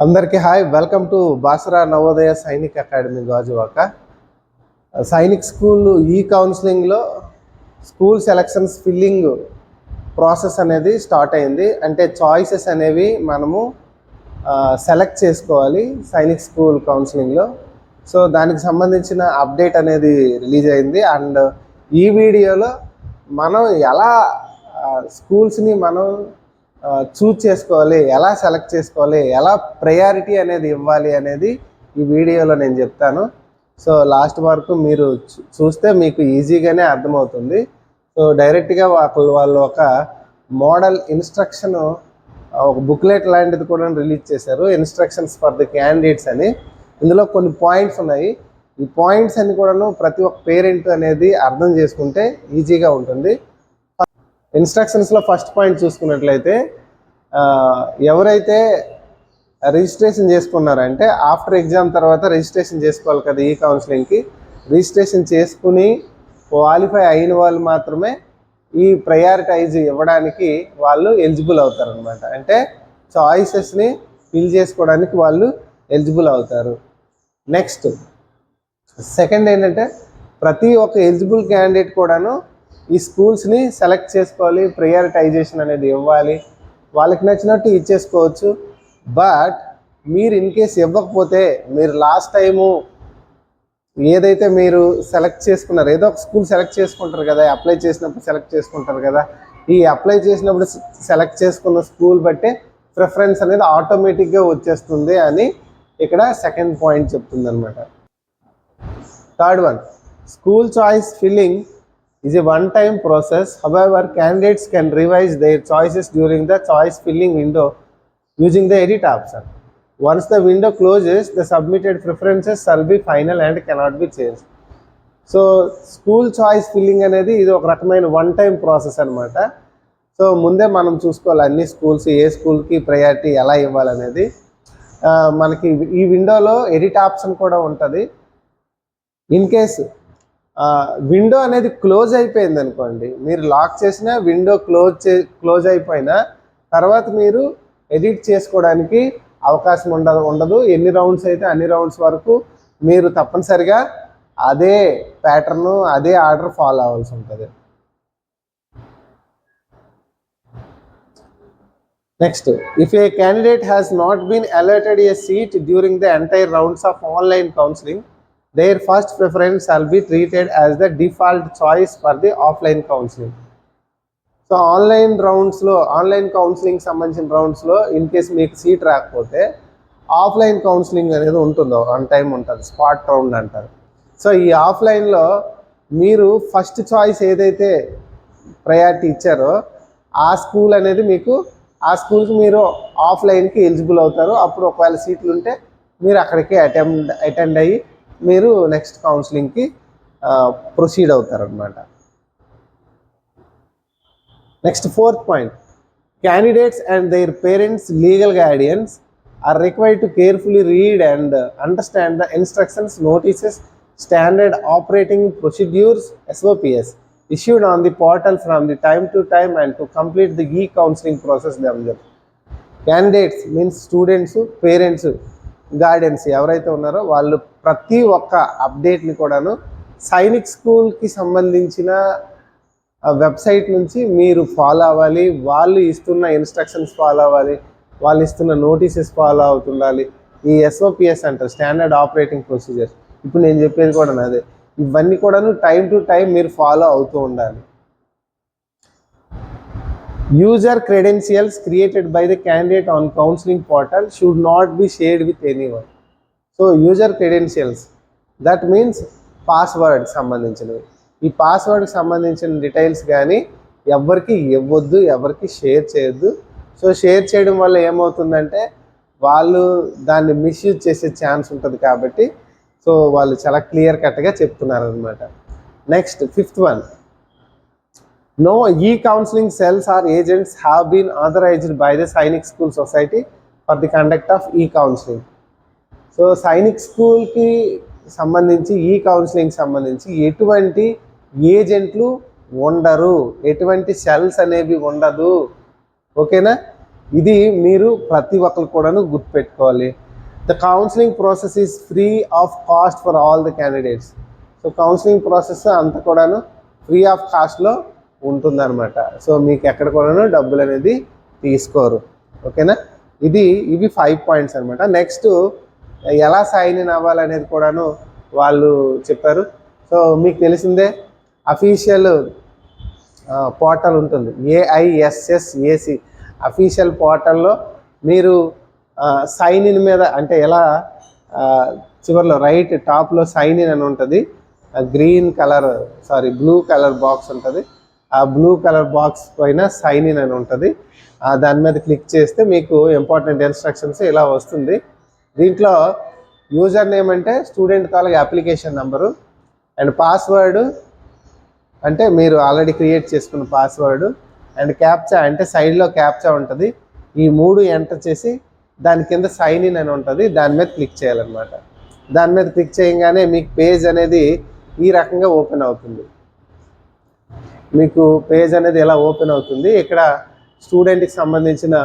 అందరికీ hi, welcome to Basara Navodaya Sainik academy Gajuwaka. Sainik school ఈ కౌన్సిలింగ్లో స్కూల్ సెలక్షన్స్ ఫిల్లింగ్ ప్రాసెస్ అనేది స్టార్ట్ అయింది. అంటే చాయిసెస్ అనేవి మనము సెలెక్ట్ చేసుకోవాలి సైనిక్ స్కూల్ కౌన్సిలింగ్లో. సో దానికి సంబంధించిన అప్డేట్ అనేది రిలీజ్ అయింది. అండ్ ఈ వీడియోలో మనం ఎలా స్కూల్స్ని మనం చూజ్ చేసుకోవాలి, ఎలా సెలెక్ట్ చేసుకోవాలి, ఎలా ప్రయారిటీ అనేది ఇవ్వాలి అనేది ఈ వీడియోలో నేను చెప్తాను. సో లాస్ట్ వరకు మీరు చూస్తే మీకు ఈజీగానే అర్థమవుతుంది. సో డైరెక్ట్గా వాళ్ళు ఒక మోడల్ ఇన్స్ట్రక్షన్, ఒక బుక్లెట్ లాంటిది కూడా రిలీజ్ చేశారు, ఇన్స్ట్రక్షన్స్ ఫర్ ది క్యాండిడేట్స్ అని. ఇందులో కొన్ని పాయింట్స్ ఉన్నాయి. ఈ పాయింట్స్ అన్ని కూడాను ప్రతి ఒక్క పేరెంట్ అనేది అర్థం చేసుకుంటే ఈజీగా ఉంటుంది. ఇన్స్ట్రక్షన్స్లో ఫస్ట్ పాయింట్ చూసుకున్నట్లయితే, ఎవరైతే రిజిస్ట్రేషన్ చేసుకున్నారంటే ఆఫ్టర్ ఎగ్జామ్ తర్వాత రిజిస్ట్రేషన్ చేసుకోవాలి కదా ఈ కౌన్సిలింగ్కి. రిజిస్ట్రేషన్ చేసుకుని క్వాలిఫై అయిన వాళ్ళు మాత్రమే ఈ ప్రయారిటైజ్ ఇవ్వడానికి వాళ్ళు ఎలిజిబుల్ అవుతారనమాట. అంటే చాయిసెస్ని ఫిల్ చేసుకోవడానికి వాళ్ళు ఎలిజిబుల్ అవుతారు. నెక్స్ట్ సెకండ్ ఏంటంటే, ప్రతి ఒక్క ఎలిజిబుల్ క్యాండిడేట్ కూడాను ఈ స్కూల్స్ని సెలెక్ట్ చేసుకోవాలి, ప్రయారిటైజేషన్ అనేది ఇవ్వాలి. వాళ్ళకి నచ్చినట్టు ఇచ్చేసుకోవచ్చు. బట్ మీరు ఇన్ కేస్ ఇవ్వకపోతే, మీరు లాస్ట్ టైము ఏదైతే మీరు సెలెక్ట్ చేసుకున్నారు, ఏదో ఒక స్కూల్ సెలెక్ట్ చేసుకుంటారు కదా, అప్లై చేసినప్పుడు సెలెక్ట్ చేసుకుంటారు కదా, ఈ అప్లై చేసినప్పుడు సెలెక్ట్ చేసుకున్న స్కూల్ బట్టే ప్రిఫరెన్స్ అనేది ఆటోమేటిక్గా వచ్చేస్తుంది అని ఇక్కడ సెకండ్ పాయింట్ చెప్తుంది అనమాట. Third one, school choice filling is a one-time process. However, candidates can revise their choices during the choice filling window using the edit option. Once the window closes, the submitted preferences shall be final and cannot be changed. So school choice filling అనేది ఇది ఒక రకమైన one time process అనమాట. So ముందే మనం చూసుకోవాలి అన్ని schools ఏ స్కూల్కి ప్రయారిటీ ఎలా ఇవ్వాలనేది. మనకి ఈ విండోలో ఎడిట్ ఆప్షన్ కూడా ఉంటుంది. ఇన్ కేస్ విండో అనేది క్లోజ్ అయిపోయింది అనుకోండి, మీరు లాక్ చేసిన విండో క్లోజ్ అయిపోయినా తర్వాత మీరు ఎడిట్ చేసుకోవడానికి అవకాశం ఉండదు. ఎన్ని రౌండ్స్ అయితే అన్ని రౌండ్స్ వరకు మీరు తప్పనిసరిగా అదే ప్యాటర్న్, అదే ఆర్డర్ ఫాలో అవ్వాల్సి ఉంటుంది. Next, if a candidate has not been allotted a seat during the entire rounds of online counselling, their first preference shall be treated as the default choice for the offline counseling. So online counselling సంబంధించిన రౌండ్స్లో in case మీకు seat రాకపోతే offline counselling అనేది ఉంటుందో one time ఉంటుంది, spot round అంటారు. So ఈ ఆఫ్లైన్లో మీరు ఫస్ట్ చాయిస్ ఏదైతే ప్రయారిటీ ఇచ్చారో ఆ స్కూల్ అనేది మీకు, ఆ స్కూల్కి మీరు ఆఫ్లైన్కి ఎలిజిబుల్ అవుతారు. అప్పుడు ఒకవేళ సీట్లు ఉంటే మీరు అక్కడికి అటెండ్ అయ్యి మీరు నెక్స్ట్ కౌన్సిలింగ్కి ప్రొసీడ్ అవుతారనమాట. Next fourth point, candidates and their parents legal guardians are required to carefully read and understand the instructions, notices, standard operating procedures SOPs issued on the portal from the time to time and to complete the e-counseling process themselves. Candidates means students, parents, guardians ఎవరైతే ఉన్నారో వాళ్ళు ప్రతి ఒక్క అప్డేట్ని కూడాను సైనిక్ స్కూల్కి సంబంధించిన website నుంచి మీరు ఫాలో అవ్వాలి. వాళ్ళు ఇస్తున్న ఇన్స్ట్రక్షన్స్ ఫాలో అవ్వాలి, వాళ్ళు ఇస్తున్న నోటీసెస్ ఫాలో అవుతుండాలి. ఈ SOPs అంటారు, స్టాండర్డ్ ఆపరేటింగ్ ప్రొసీజర్స్. ఇప్పుడు నేను చెప్పేది కూడా అదే. ఇవన్నీ కూడాను టైం టు టైం మీరు ఫాలో అవుతూ ఉండాలి. User credentials created by the candidate on counseling portal should not be shared with anyone. So user credentials, that means password సంబంధించినవి. ఈ పాస్వర్డ్కి సంబంధించిన డీటెయిల్స్ కానీ ఎవరికి ఇవ్వద్దు, ఎవరికి షేర్ చేయొద్దు. సో షేర్ చేయడం వల్ల ఏమవుతుందంటే వాళ్ళు దాన్ని మిస్యూజ్ చేసే ఛాన్స్ ఉంటుంది. కాబట్టి సో వాళ్ళు చాలా క్లియర్ కట్గా చెప్తున్నారు అనమాట. Next fifth one, no e-counseling cells or agents have been authorized by the Sainik School Society for the conduct of e-counseling. So Sainik స్కూల్కి సంబంధించి ఈ-కౌన్సిలింగ్ సంబంధించి ఎటువంటి ఏజెంట్లు ఉండరు, ఎటువంటి సెల్స్ అనేవి ఉండదు. ఓకేనా? ఇది మీరు ప్రతి ఒక్కరు కూడాను గుర్తుపెట్టుకోవాలి. The counselling process is free of cost for all the candidates. So counselling process అంతా కూడాను ఫ్రీ ఆఫ్ కాస్ట్లో ఉంటుందన్నమాట. సో మీకు ఎక్కడ కూడాను డబ్బులు అనేది తీసుకోరు. ఓకేనా, ఇవి 5 పాయింట్స్ అనమాట. నెక్స్ట్ ఎలా సైన్ ఇన్ అవ్వాలనేది కూడాను వాళ్ళు చెప్పారు. సో మీకు తెలిసిందే అఫీషియల్ పోర్టల్ ఉంటుంది, AISSAC అఫీషియల్ పోర్టల్లో మీరు సైన్ ఇన్ మీద అంటే ఎలా చివరిలో రైట్ టాప్లో సైన్ ఇన్ అని ఉంటుంది, బ్లూ కలర్ బాక్స్ ఉంటుంది. ఆ బ్లూ కలర్ బాక్స్ పైన సైన్ ఇన్ అని ఉంటుంది. దాని మీద క్లిక్ చేస్తే మీకు ఇంపార్టెంట్ ఇన్స్ట్రక్షన్స్ ఇలా వస్తుంది. దీంట్లో యూజర్ నేమ్ అంటే స్టూడెంట్ తాలూకు అప్లికేషన్ నెంబరు, అండ్ పాస్వర్డ్ అంటే మీరు ఆల్రెడీ క్రియేట్ చేసుకున్న పాస్వర్డ్, అండ్ క్యాప్చా అంటే సైడ్లో క్యాప్చా ఉంటుంది. ఈ 3 ఎంటర్ చేసి దాని కింద సైన్ ఇన్ అని ఉంటుంది, దాని మీద క్లిక్ చేయాలన్నమాట. దాని మీద క్లిక్ చేయగానే మీకు పేజ్ అనేది ఈ రకంగా ఓపెన్ అవుతుంది. మీకు పేజ్ అనేది ఎలా ఓపెన్ అవుతుంది, ఇక్కడ స్టూడెంట్కి సంబంధించిన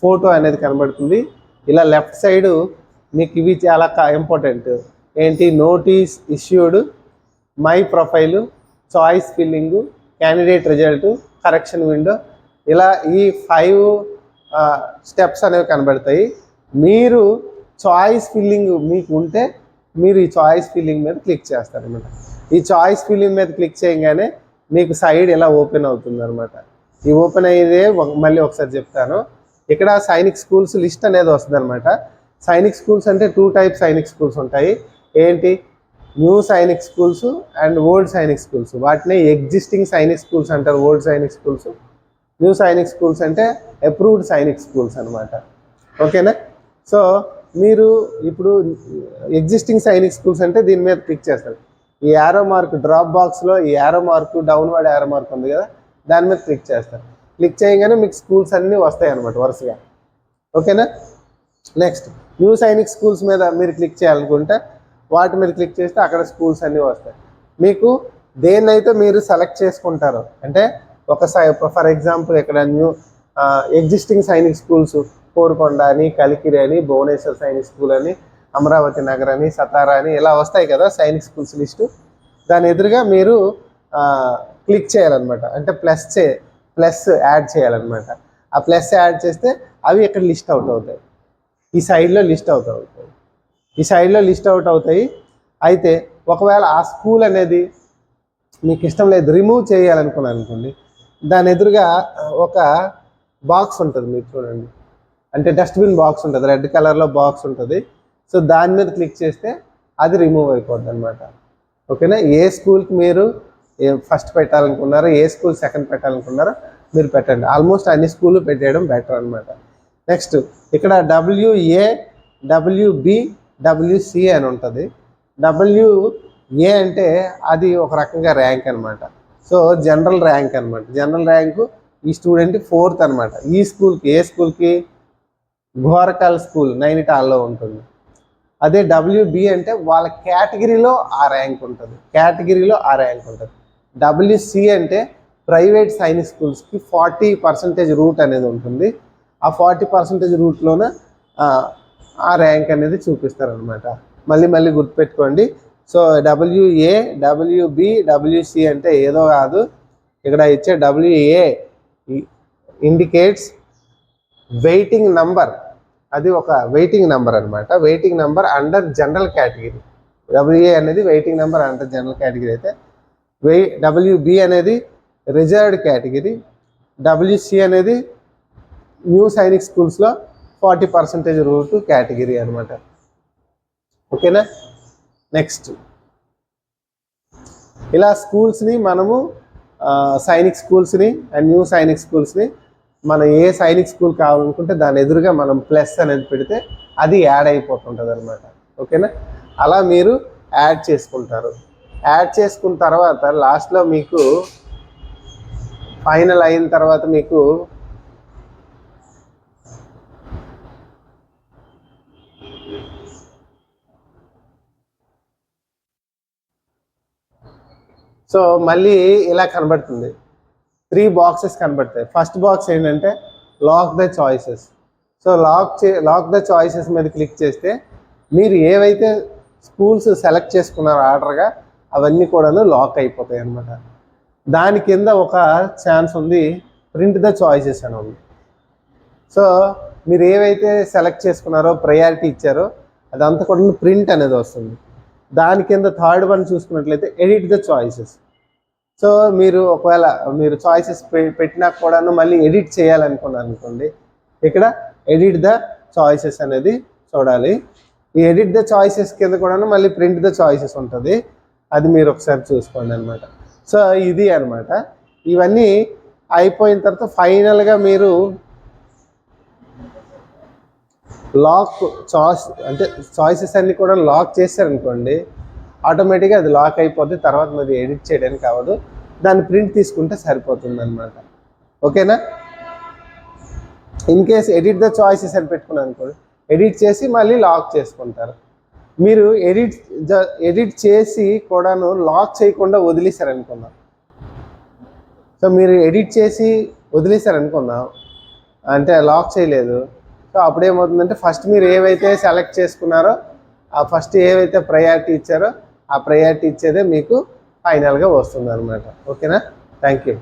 ఫోటో అనేది కనబడుతుంది. ఇలా లెఫ్ట్ సైడు మీకు ఇవి చాలా ఇంపార్టెంట్ ఏంటి, notice issued, my profile, choice filling, candidate result, correction window, ఇలా ఈ 5 స్టెప్స్ అనేవి కనబడతాయి. మీరు చాయిస్ ఫిల్లింగ్ మీకు ఉంటే మీరు ఈ చాయిస్ ఫిల్లింగ్ మీద క్లిక్ చేస్తారనమాట. ఈ చాయిస్ ఫిల్లింగ్ మీద క్లిక్ చేయగానే మీకు సైడ్ ఇలా ఓపెన్ అవుతుంది అనమాట. ఈ ఓపెన్ అయ్యేదే మళ్ళీ ఒకసారి చెప్తాను. ఇక్కడ సైనిక్ స్కూల్స్ లిస్ట్ అనేది వస్తుంది అనమాట. సైనిక్ స్కూల్స్ అంటే 2 టైప్స్ సైనిక్ స్కూల్స్ ఉంటాయి. ఏంటి, new Sainik schools and old Sainik schools. వాటిని ఎగ్జిస్టింగ్ సైనిక్ స్కూల్స్ అంటారు, old Sainik schools. New Sainik schools అంటే అప్రూవ్డ్ సైనిక్ స్కూల్స్ అనమాట. ఓకేనా, సో మీరు ఇప్పుడు ఎగ్జిస్టింగ్ సైనిక్ స్కూల్స్ అంటే దీని మీద క్లిక్ చేస్తారు. ఈ యారో మార్క్ డ్రాప్ బాక్స్లో ఈ arrow mark downward arrow mark ఉంది కదా, దాని మీద క్లిక్ చేస్తారు. క్లిక్ చేయగానే మీకు స్కూల్స్ అన్నీ వస్తాయి అనమాట వరుసగా. ఓకేనా, నెక్స్ట్ న్యూ సైనిక్ స్కూల్స్ మీద మీరు క్లిక్ చేయాలనుకుంటే వాటి మీద క్లిక్ చేస్తే అక్కడ స్కూల్స్ అన్నీ వస్తాయి. మీకు దేన్నైతే మీరు సెలెక్ట్ చేసుకుంటారో, అంటే ఫర్ ఎగ్జాంపుల్ ఇక్కడ ఎగ్జిస్టింగ్ సైనిక్ స్కూల్స్ కోరుకొండ అని, కలికిరి అని, భువనేశ్వర్ సైనిక్ స్కూల్ అని, అమరావతి నగర్ అని, సతారా అని ఇలా వస్తాయి కదా సైనిక్ స్కూల్స్ లిస్టు. దాని ఎదురుగా మీరు క్లిక్ చేయాలన్నమాట, అంటే ప్లస్ యాడ్ చేయాలన్నమాట. ఆ ప్లస్ యాడ్ చేస్తే అవి ఇక్కడ లిస్ట్ అవుట్ అవుతాయి, ఈ సైడ్లో లిస్ట్ అవుట్ అవుతాయి. అయితే ఒకవేళ ఆ స్కూల్ అనేది మీకు ఇష్టం లేదు, రిమూవ్ చేయాలనుకున్నాను అనుకోండి, దాని ఎదురుగా ఒక బాక్స్ ఉంటుంది, మీరు చూడండి, అంటే డస్ట్బిన్ బాక్స్ ఉంటుంది, రెడ్ కలర్లో బాక్స్ ఉంటుంది. సో దాని మీద క్లిక్ చేస్తే అది రిమూవ్ అయిపోద్ది అనమాట. ఓకేనా, ఏ స్కూల్కి మీరు ఫస్ట్ పెట్టాలనుకున్నారో, ఏ స్కూల్ సెకండ్ పెట్టాలనుకున్నారో మీరు పెట్టండి. ఆల్మోస్ట్ అన్ని స్కూళ్ళు పెట్టేయడం బెటర్ అనమాట. నెక్స్ట్ ఇక్కడ WA, WB, WC అని ఉంటుంది. WA అంటే అది ఒక రకంగా ర్యాంక్ అనమాట. సో జనరల్ ర్యాంక్ అనమాట. జనరల్ ర్యాంకు ఈ స్టూడెంట్ 4th అనమాట. ఈ స్కూల్కి, ఏ స్కూల్కి, ఘోరకాల్ స్కూల్ నైనిటాల్లో ఉంటుంది. అదే WB అంటే వాళ్ళ కేటగిరీలో ఆ ర్యాంక్ ఉంటుంది, WC అంటే ప్రైవేట్ సైనిక్ స్కూల్స్కి 40% రూట్ అనేది ఉంటుంది. ఆ 40% రూట్లోన ఆ ర్యాంక్ అనేది చూపిస్తారనమాట. మళ్ళీ గుర్తుపెట్టుకోండి. సో WA, WB, WC అంటే ఏదో కాదు, ఇక్కడ ఇచ్చే WA ఇండికేట్స్ వెయిటింగ్ నంబర్, అది ఒక వెయిటింగ్ నెంబర్ అనమాట. Waiting number under general category. WA అనేది waiting number under general category అయితే, WB అనేది రిజర్వ్డ్ కేటగిరీ, WC అనేది న్యూ సైనిక్ స్కూల్స్లో 40% రూట్ కేటగిరీ అనమాట. ఓకేనా, నెక్స్ట్ ఇలా స్కూల్స్ని మనము సైనిక్ స్కూల్స్ని అండ్ న్యూ సైనిక్ స్కూల్స్ని మనం ఏ సైనిక్ స్కూల్ కావాలనుకుంటే దాని ఎదురుగా మనం ప్లస్ అనేది పెడితే అది యాడ్ అయిపోతుంటుంది అనమాట. ఓకేనా, అలా మీరు యాడ్ చేసుకుంటారు. యాడ్ చేసుకున్న తర్వాత లాస్ట్లో మీకు ఫైనల్ అయిన తర్వాత మీకు సో మళ్ళీ ఇలా కనబడుతుంది, 3 బాక్సెస్ కనబడతాయి. ఫస్ట్ బాక్స్ ఏంటంటే lock the choices. So lock the choices మీద క్లిక్ చేస్తే మీరు ఏవైతే స్కూల్స్ సెలెక్ట్ చేసుకున్నారో ఆర్డర్గా అవన్నీ కూడాను లాక్ అయిపోతాయి అన్నమాట. దాని కింద ఒక ఛాన్స్ ఉంది, ప్రింట్ ద చాయిసెస్ అని ఉంది. సో మీరు ఏవైతే సెలెక్ట్ చేసుకున్నారో ప్రయారిటీ ఇచ్చారో అదంతా కూడా ప్రింట్ అనేది వస్తుంది. దాని కింద థర్డ్ వన్ చూసుకున్నట్లయితే ఎడిట్ ద చాయిసెస్. సో మీరు ఒకవేళ మీరు చాయిసెస్ పెట్టినా కూడాను మళ్ళీ ఎడిట్ చేయాలనుకున్నారు అనుకోండి, ఇక్కడ ఎడిట్ ద చాయిసెస్ అనేది చూడాలి. ఈ ఎడిట్ ద చాయిసెస్ కింద కూడాను మళ్ళీ ప్రింట్ ద చాయిసెస్ ఉంటుంది, అది మీరు ఒకసారి చూసుకోండి అనమాట. సో ఇది అనమాట. ఇవన్నీ అయిపోయిన తర్వాత ఫైనల్గా మీరు లాక్ అంటే చాయిసెస్ అన్నీ కూడా లాక్ చేశారనుకోండి, ఆటోమేటిక్గా అది లాక్ అయిపోద్ది. తర్వాత మరి ఎడిట్ చేయడానికి అవ్వదు, దాన్ని ప్రింట్ తీసుకుంటే సరిపోతుంది అనమాట. ఓకేనా? In case edit the choices అని పెట్టుకున్నాను అనుకోండి, ఎడిట్ చేసి మళ్ళీ లాక్ చేసుకుంటారు. మీరు ఎడిట్ చేసి కూడాను లాక్ చేయకుండా వదిలేశారనుకుందాం. సో మీరు ఎడిట్ చేసి వదిలేశారనుకుందాం, అంటే లాక్ చేయలేదు. సో అప్పుడు ఏమవుతుందంటే ఫస్ట్ మీరు ఏవైతే సెలెక్ట్ చేసుకున్నారో ఆ ఫస్ట్ ఏవైతే ప్రయారిటీ ఇచ్చారో ఆ ప్రయారిటీ ఇచ్చేదే మీకు ఫైనల్గా వస్తుంది అనమాట. ఓకేనా? Thank you.